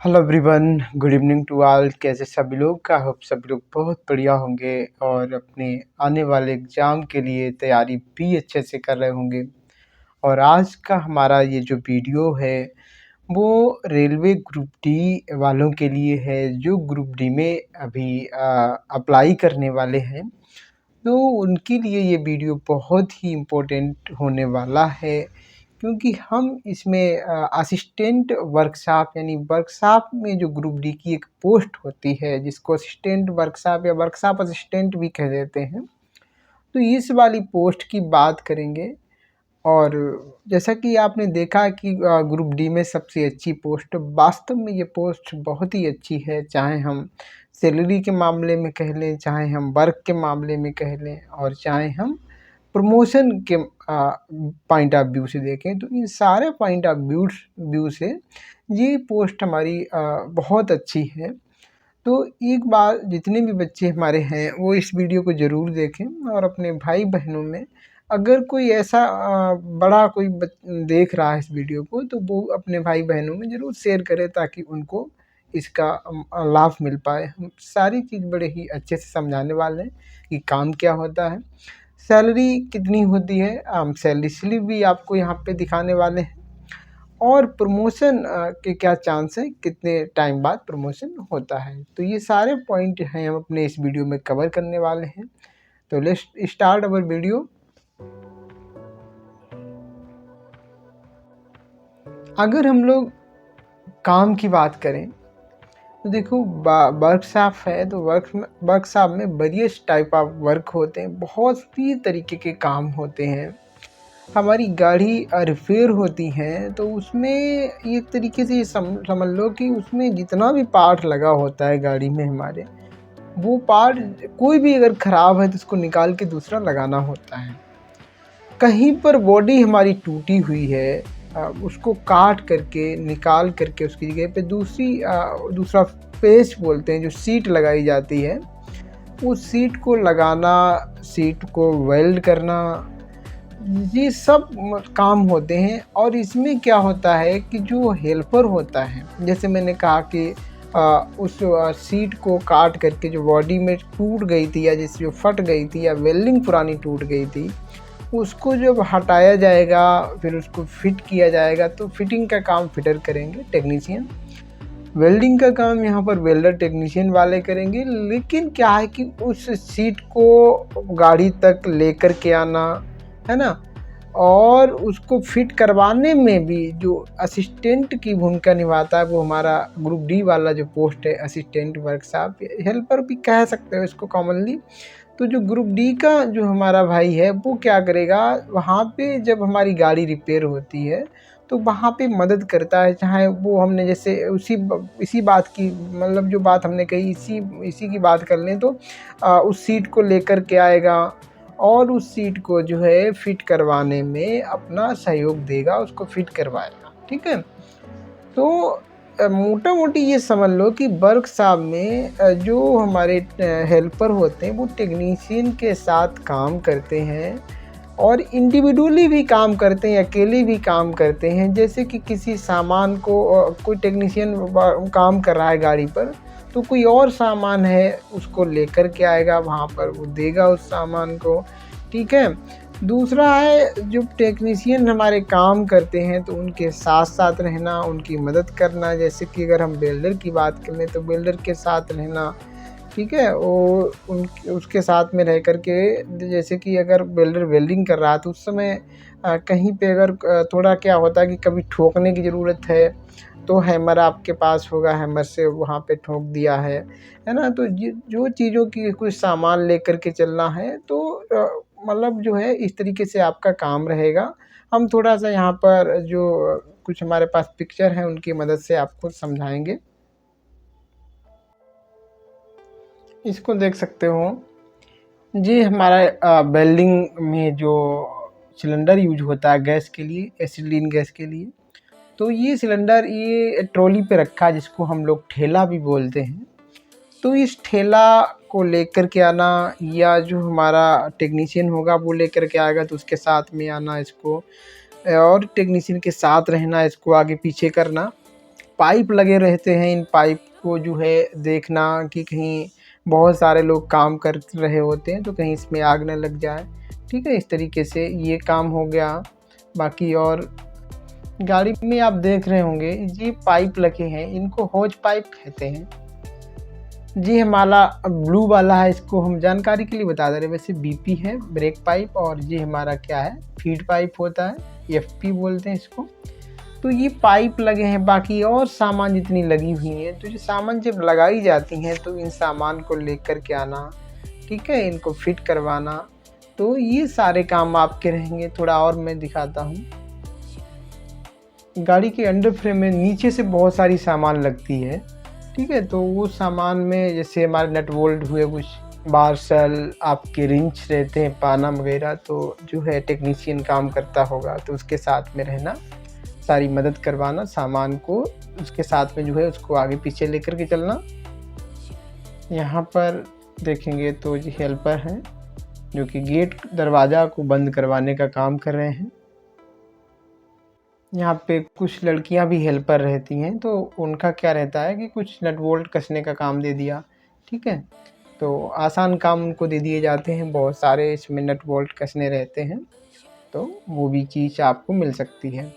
Hello everyone, good evening to all. कैसे सभी लोग? आई होप सभी लोग बहुत बढ़िया होंगे और अपने आने वाले एग्ज़ाम के लिए तैयारी भी अच्छे से कर रहे होंगे। और आज का हमारा ये जो वीडियो है वो रेलवे ग्रुप डी वालों के लिए है, जो ग्रुप डी में अभी अप्लाई करने वाले हैं। तो उनके लिए ये वीडियो बहुत ही इम्पोर्टेंट होने वाला है, क्योंकि हम इसमें असिस्टेंट वर्कशॉप यानी वर्कशॉप में जो ग्रुप डी की एक पोस्ट होती है, जिसको असिस्टेंट वर्कशॉप या वर्कशॉप असिस्टेंट भी कह देते हैं, तो इस वाली पोस्ट की बात करेंगे। और जैसा कि आपने देखा कि ग्रुप डी में सबसे अच्छी पोस्ट, वास्तव में ये पोस्ट बहुत ही अच्छी है। चाहे हम सैलरी के मामले में कह लें, चाहे हम वर्क के मामले में कह लें, और चाहे हम प्रमोशन के पॉइंट ऑफ व्यू से देखें, तो इन सारे पॉइंट ऑफ व्यू से ये पोस्ट हमारी बहुत अच्छी है। तो एक बार जितने भी बच्चे हमारे हैं वो इस वीडियो को ज़रूर देखें, और अपने भाई बहनों में अगर कोई ऐसा बड़ा कोई देख रहा है इस वीडियो को, तो वो अपने भाई बहनों में ज़रूर शेयर करें, ताकि उनको इसका लाभ मिल पाए। हम सारी चीज़ बड़े ही अच्छे से समझाने वाले हैं कि काम क्या होता है, सैलरी कितनी होती है, हम सैलरी स्लिप भी आपको यहाँ पे दिखाने वाले हैं, और प्रमोशन के क्या चांस हैं, कितने टाइम बाद प्रमोशन होता है। तो ये सारे पॉइंट हैं हम अपने इस वीडियो में कवर करने वाले हैं। तो लेट्स स्टार्ट अवर वीडियो। अगर हम लोग काम की बात करें, तो देखो वर्कशॉप है, तो वर्कशॉप में वेरियस टाइप ऑफ वर्क होते हैं, बहुत सी तरीके के काम होते हैं। हमारी गाड़ी रिपेयर होती है, तो उसमें एक तरीके से ये समझ लो कि उसमें जितना भी पार्ट लगा होता है गाड़ी में हमारे, वो पार्ट कोई भी अगर ख़राब है तो उसको निकाल के दूसरा लगाना होता है। कहीं पर बॉडी हमारी टूटी हुई है, उसको काट करके निकाल करके उसकी जगह पे दूसरा पेस्ट बोलते हैं, जो सीट लगाई जाती है, उस सीट को लगाना, सीट को वेल्ड करना, ये सब काम होते हैं। और इसमें क्या होता है कि जो हेल्पर होता है, जैसे मैंने कहा कि उस सीट को काट करके जो बॉडी में टूट गई थी, या जिस जो फट गई थी, या वेल्डिंग पुरानी टूट गई थी, उसको जब हटाया जाएगा फिर उसको फिट किया जाएगा, तो फिटिंग का काम फिटर करेंगे टेक्नीशियन, वेल्डिंग का काम यहाँ पर वेल्डर टेक्नीशियन वाले करेंगे। लेकिन क्या है कि उस सीट को गाड़ी तक लेकर के आना है ना, और उसको फिट करवाने में भी जो असिस्टेंट की भूमिका निभाता है, वो हमारा ग्रुप डी वाला जो पोस्ट है, असिस्टेंट वर्कशॉप हेल्पर भी कह सकते हो इसको कॉमनली। तो जो ग्रुप डी का जो हमारा भाई है, वो क्या करेगा, वहाँ पे जब हमारी गाड़ी रिपेयर होती है तो वहाँ पे मदद करता है। चाहे वो हमने जैसे इसी बात की, मतलब जो बात हमने कही, इसी की बात कर लें, तो उस सीट को लेकर के आएगा और उस सीट को जो है फिट करवाने में अपना सहयोग देगा, उसको फिट करवाएगा। ठीक है, तो मोटा मोटी ये समझ लो कि वर्कशॉप में जो हमारे हेल्पर होते हैं, वो टेक्नीशियन के साथ काम करते हैं, और इंडिविजुअली भी काम करते हैं, अकेले भी काम करते हैं। जैसे कि किसी सामान को कोई टेक्नीशियन काम कर रहा है गाड़ी पर, तो कोई और सामान है उसको लेकर के आएगा, वहाँ पर वो देगा उस सामान को। ठीक है, दूसरा है जो टेक्नीशियन हमारे काम करते हैं, तो उनके साथ साथ रहना, उनकी मदद करना। जैसे कि अगर हम वेल्डर की बात करें, तो वेल्डर के साथ रहना, ठीक है, वो उसके साथ में रह कर के, जैसे कि अगर वेल्डर वेल्डिंग कर रहा है, तो उस समय कहीं पे अगर थोड़ा क्या होता है कि कभी ठोकने की ज़रूरत है, तो हैमर आपके पास होगा, हैमर से वहाँ पे ठोक दिया है ना। तो जो चीज़ों की कुछ सामान लेकर के चलना है, तो मतलब जो है इस तरीके से आपका काम रहेगा। हम थोड़ा सा यहाँ पर जो कुछ हमारे पास पिक्चर हैं, उनकी मदद से आपको समझाएंगे। इसको देख सकते हो, जी हमारा वेल्डिंग में जो सिलेंडर यूज होता है गैस के लिए, एसिलीन गैस के लिए, तो ये सिलेंडर ये ट्रॉली पे रखा है, जिसको हम लोग ठेला भी बोलते हैं। तो इस ठेला को लेकर के आना, या जो हमारा टेक्नीशियन होगा वो लेकर के आएगा, तो उसके साथ में आना इसको, और टेक्नीशियन के साथ रहना, इसको आगे पीछे करना। पाइप लगे रहते हैं, इन पाइप को जो है देखना कि कहीं बहुत सारे लोग काम कर रहे होते हैं तो कहीं इसमें आग न लग जाए। ठीक है, इस तरीके से ये काम हो गया। बाकी और गाड़ी में आप देख रहे होंगे ये पाइप लगे हैं, इनको होज पाइप कहते हैं। जी हमारा ब्लू वाला है, इसको हम जानकारी के लिए बता दे रहे हैं। वैसे बीपी है ब्रेक पाइप, और ये हमारा क्या है फीड पाइप होता है, एफपी बोलते हैं इसको। तो ये पाइप लगे हैं। बाकी और सामान जितनी लगी हुई हैं, तो ये सामान जब लगाई जाती हैं तो इन सामान को लेकर के आना, ठीक है, इनको फिट करवाना, तो ये सारे काम आपके रहेंगे। थोड़ा और मैं दिखाता हूँ। गाड़ी के अंडर फ्रेम में नीचे से बहुत सारी सामान लगती है, ठीक है। तो वो सामान में जैसे हमारे नट बोल्ट हुए, कुछ बार्सल, आपके रिंच रहते हैं, पाना वगैरह, तो जो है टेक्नीशियन काम करता होगा तो उसके साथ में रहना, सारी मदद करवाना, सामान को उसके साथ में जो है उसको आगे पीछे लेकर के चलना। यहाँ पर देखेंगे तो ये हेल्पर हैं जो कि गेट दरवाज़ा को बंद करवाने का काम कर रहे हैं। यहाँ पे कुछ लड़कियाँ भी हेल्पर रहती हैं, तो उनका क्या रहता है कि कुछ नट बोल्ट कसने का काम दे दिया, ठीक है। तो आसान काम उनको दे दिए जाते हैं, बहुत सारे इसमें नट बोल्ट कसने रहते हैं, तो वो भी चीज़ आपको मिल सकती है।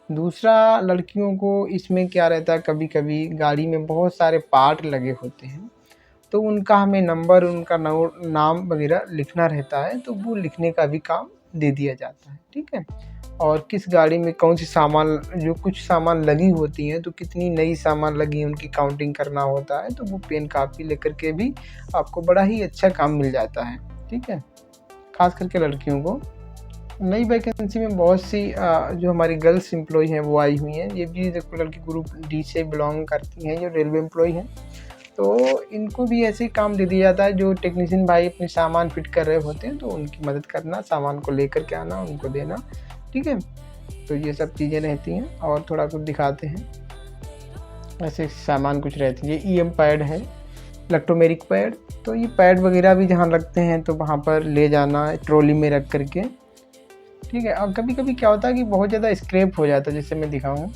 दूसरा, लड़कियों को इसमें क्या रहता है, कभी-कभी गाड़ी में बहुत सारे पार्ट लगे होते हैं, तो उनका हमें नंबर, उनका नाम वगैरह लिखना रहता है, तो वो लिखने का भी काम दे दिया जाता है, ठीक है। और किस गाड़ी में कौन सी सामान, जो कुछ सामान लगी होती हैं, तो कितनी नई सामान लगी हैं उनकी काउंटिंग करना होता है, तो वो पेन कापी लेकर के भी आपको बड़ा ही अच्छा काम मिल जाता है, ठीक है। ख़ास करके लड़कियों को नई वैकेंसी में बहुत सी जो हमारी गर्ल्स एम्प्लॉय हैं वो आई हुई हैं। ये भी देखो लड़की ग्रुप डी से बिलोंग करती हैं, जो रेलवे एम्प्लॉय हैं, तो इनको भी ऐसे ही काम दे दिया जाता है। जो टेक्नीशियन भाई अपने सामान फिट कर रहे होते हैं तो उनकी मदद करना, सामान को लेकर के आना, उनको देना, ठीक है। तो ये सब चीज़ें रहती हैं। और थोड़ा कुछ दिखाते हैं, ऐसे सामान कुछ रहती है। ईएम पैड है, इलेक्ट्रोमेरिक पैड, तो ये पैड वगैरह भी जहाँ लगते हैं तो वहाँ पर ले जाना ट्रॉली में रख करके, ठीक है। और कभी-कभी क्या होता है कि बहुत ज़्यादा स्क्रैप हो जाता है, जैसे मैं दिखाऊँ।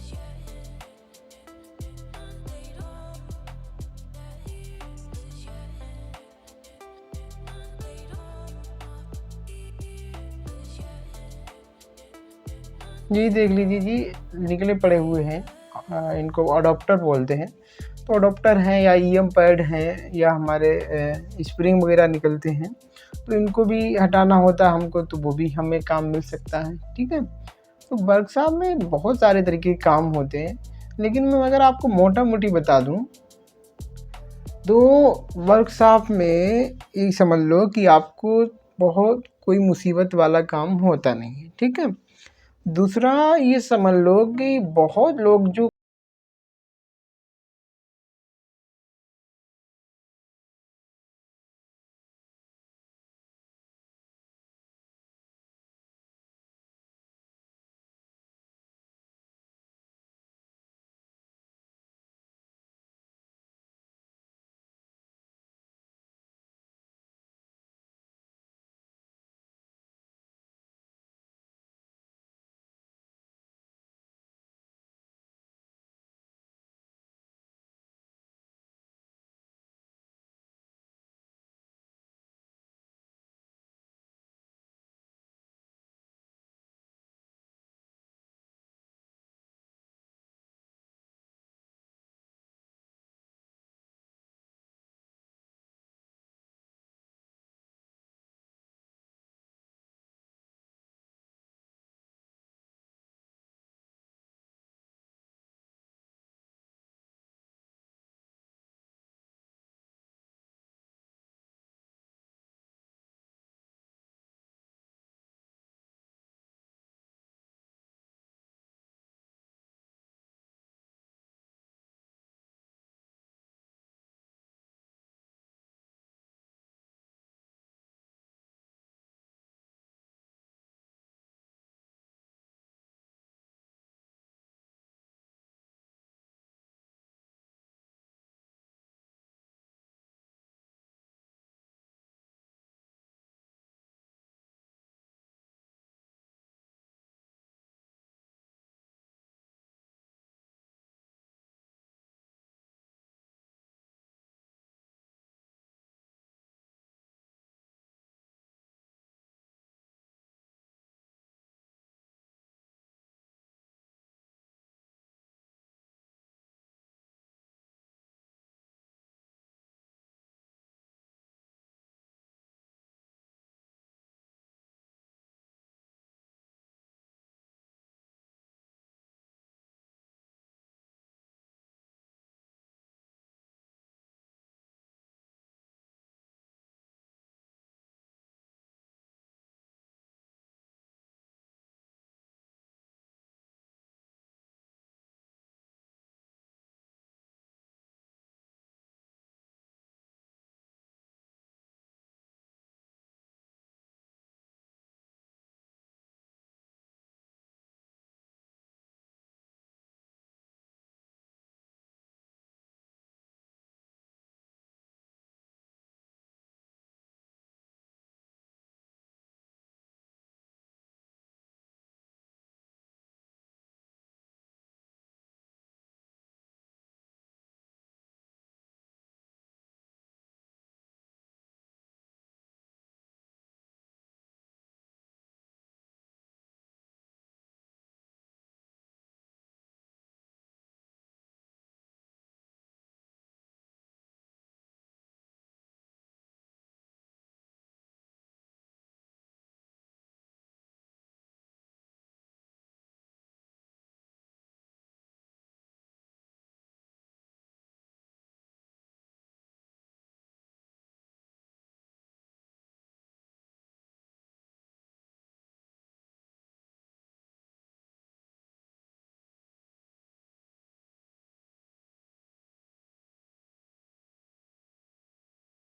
जी देख लीजिए जी, निकले पड़े हुए हैं, इनको अडॉप्टर बोलते हैं। तो अडॉप्टर हैं या ईएम पैड हैं या हमारे स्प्रिंग वगैरह निकलते हैं, तो इनको भी हटाना होता है हमको, तो वो भी हमें काम मिल सकता है, ठीक है। तो वर्कशॉप में बहुत सारे तरीके के काम होते हैं, लेकिन मैं अगर आपको मोटा-मोटी बता दूँ, तो वर्कशॉप में ये समझ लो कि आपको बहुत कोई मुसीबत वाला काम होता नहीं है, ठीक है। दूसरा, ये समझ लो कि बहुत लोग जो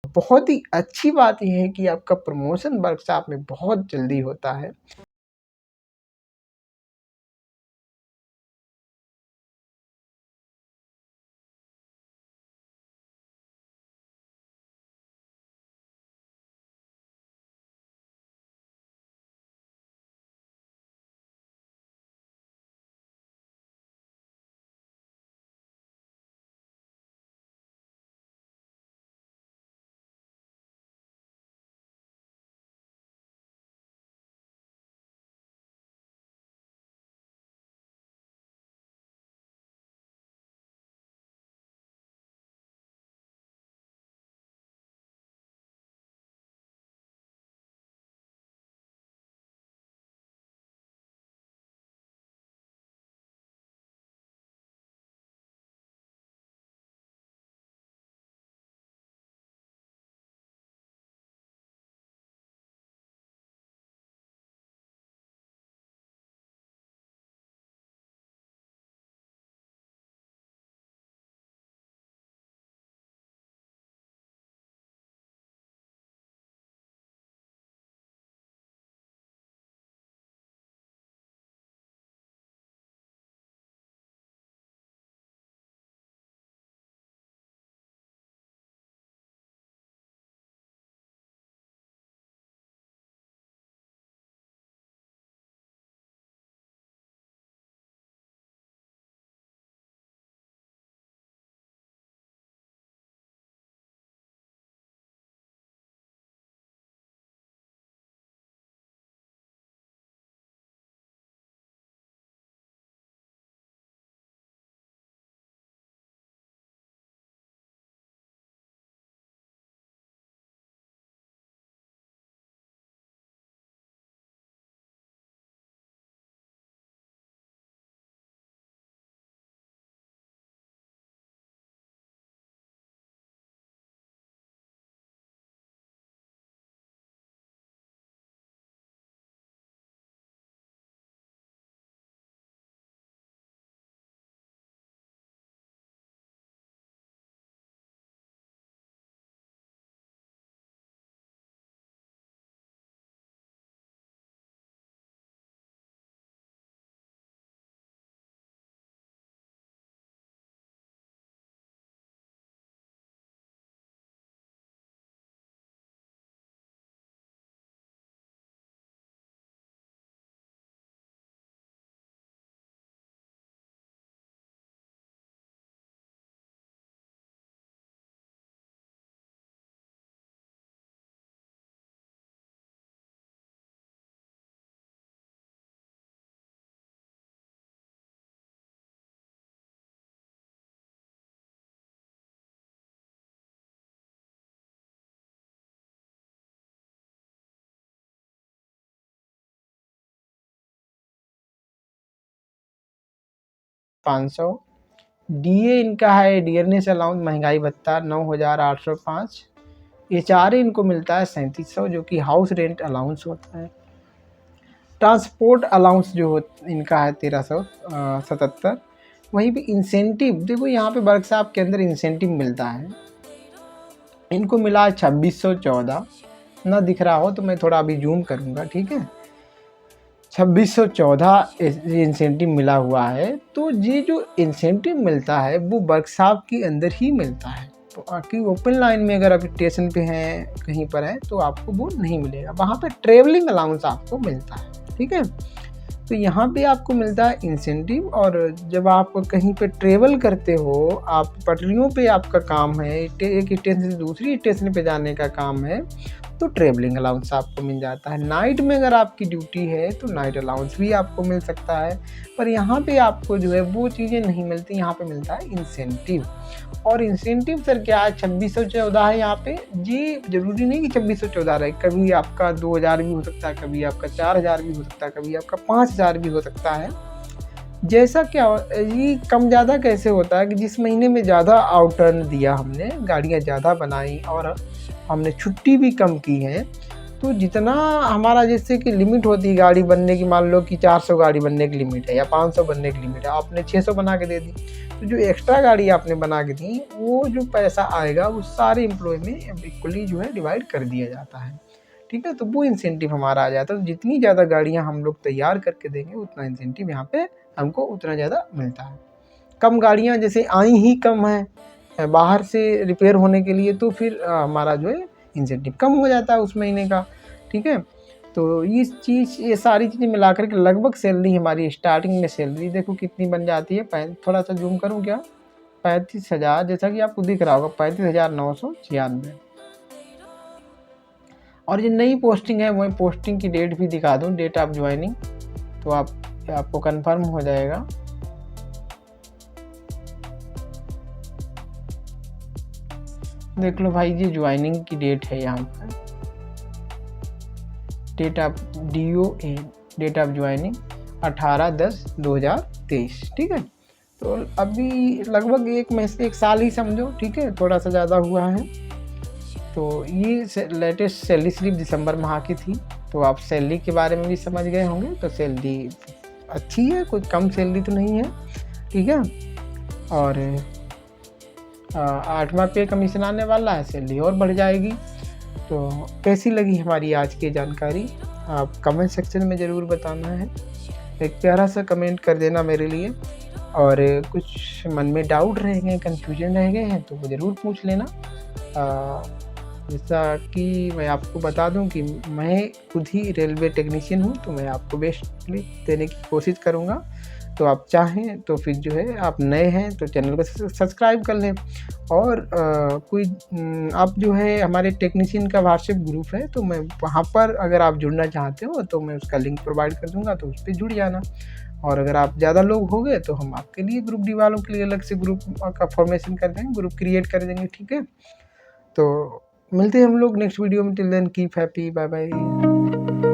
बहुत ही अच्छी बात ये है कि आपका प्रमोशन वर्कशॉप में बहुत जल्दी होता है। ₹500 डीए इनका है, डियरनेस अलाउंस महंगाई भत्ता 9,805। एचआरए इनको मिलता है 3700 जो कि हाउस रेंट अलाउंस होता है। ट्रांसपोर्ट अलाउंस जो हो इनका है 1377। वहीं पे इंसेंटिव देखो, यहाँ पे वर्कशॉप के अंदर इंसेंटिव मिलता है, इनको मिला है 2614। ना दिख रहा हो तो मैं थोड़ा अभी जूम करूँगा, ठीक है। 2614 इंसेंटिव मिला हुआ है। तो ये जो इंसेंटिव मिलता है वो वर्कशॉप के अंदर ही मिलता है। तो आपकी ओपन लाइन में अगर आप स्टेशन पे हैं, कहीं पर हैं, तो आपको वो नहीं मिलेगा। वहाँ पे ट्रेवलिंग अलाउंस आपको मिलता है, ठीक है। तो यहाँ पे आपको मिलता है इंसेंटिव। और जब आप कहीं पे ट्रेवल करते हो, आप पटरियों पे आपका काम है, एक स्टेशन से दूसरी स्टेशन पे जाने का काम है, तो ट्रेवलिंग अलाउंस आपको मिल जाता है। नाइट में अगर आपकी ड्यूटी है तो नाइट अलाउंस भी आपको मिल सकता है। पर यहाँ पे आपको जो है वो चीज़ें नहीं मिलती, यहाँ पे मिलता है इंसेंटिव। और इंसेंटिव सर क्या है, 2614 है यहाँ पे। जी ज़रूरी नहीं कि 2614 रहे, कभी आपका 2000 भी हो सकता है, कभी आपका 4000 भी हो सकता है, कभी आपका 5000 भी हो सकता है। जैसा क्या ये कम ज़्यादा कैसे होता है कि जिस महीने में ज़्यादा आउटर्न दिया हमने, गाड़ियाँ ज़्यादा बनाई और हमने छुट्टी भी कम की है, तो जितना हमारा जैसे कि लिमिट होती है गाड़ी बनने की, मान लो कि 400 गाड़ी बनने की लिमिट है या 500 बनने की लिमिट है, आपने 600 बना के दे दी, तो जो एक्स्ट्रा गाड़ी आपने बना के दी, वो जो पैसा आएगा वो सारे एम्प्लॉय में अब इक्वली जो है डिवाइड कर दिया जाता है, ठीक है। तो वो इंसेंटिव हमारा आ जाता है। तो जितनी ज़्यादा गाड़ियाँ हम लोग तैयार करके देंगे उतना इंसेंटिव यहाँ पे हमको उतना ज़्यादा मिलता है। कम गाड़ियाँ जैसे आई ही कम हैं बाहर से रिपेयर होने के लिए, तो फिर हमारा जो है इंसेंटिव कम हो जाता है उस महीने का, ठीक है। तो ये सारी चीज़ें मिलाकर के लगभग सैलरी हमारी स्टार्टिंग में सैलरी देखो कितनी बन जाती है। थोड़ा सा जूम करूँ क्या, 35,000, जैसा कि आपको दिख रहा होगा 35,996। और ये नई पोस्टिंग है, वही पोस्टिंग की डेट भी दिखा दूँ, डेट ऑफ ज्वाइनिंग, तो आपको कंफर्म हो जाएगा। देख लो भाई, ये ज्वाइनिंग की डेट है यहाँ पर, date of DOA, date of joining 18/10/2023, ठीक है। तो अभी लगभग एक साल ही समझो, ठीक है, थोड़ा सा ज़्यादा हुआ है। तो ये लेटेस्ट सैलरी स्लिप दिसंबर माह की थी। तो आप सैलरी के बारे में भी समझ गए होंगे। तो सैलरी अच्छी है, कोई कम सैलरी तो नहीं है, ठीक है। और 8वां पे कमीशन आने वाला है, सैलरी और बढ़ जाएगी। तो कैसी लगी हमारी आज की जानकारी, आप कमेंट सेक्शन में ज़रूर बताना है। एक प्यारा सा कमेंट कर देना मेरे लिए। और कुछ मन में डाउट रह गए, कन्फ्यूजन रह गए हैं, तो वो ज़रूर पूछ लेना। जैसा कि मैं आपको बता दूं कि मैं खुद ही रेलवे टेक्नीशियन हूं, तो मैं आपको बेस्ट देने की कोशिश करूंगा। तो आप चाहें तो फिर जो है, आप नए हैं तो चैनल को सब्सक्राइब कर लें। और आप जो है, हमारे टेक्नीशियन का व्हाट्सएप ग्रुप है, तो मैं वहाँ पर अगर आप जुड़ना चाहते हो तो मैं उसका लिंक प्रोवाइड कर दूँगा, तो उस पर जुड़ जाना। और अगर आप ज़्यादा लोग हो गए तो हम आपके लिए ग्रुप डी वालों के लिए अलग से ग्रुप का फॉर्मेशन कर देंगे, ग्रुप क्रिएट कर देंगे, ठीक है। तो मिलते हैं हम लोग नेक्स्ट वीडियो में। Till then keep happy, bye bye.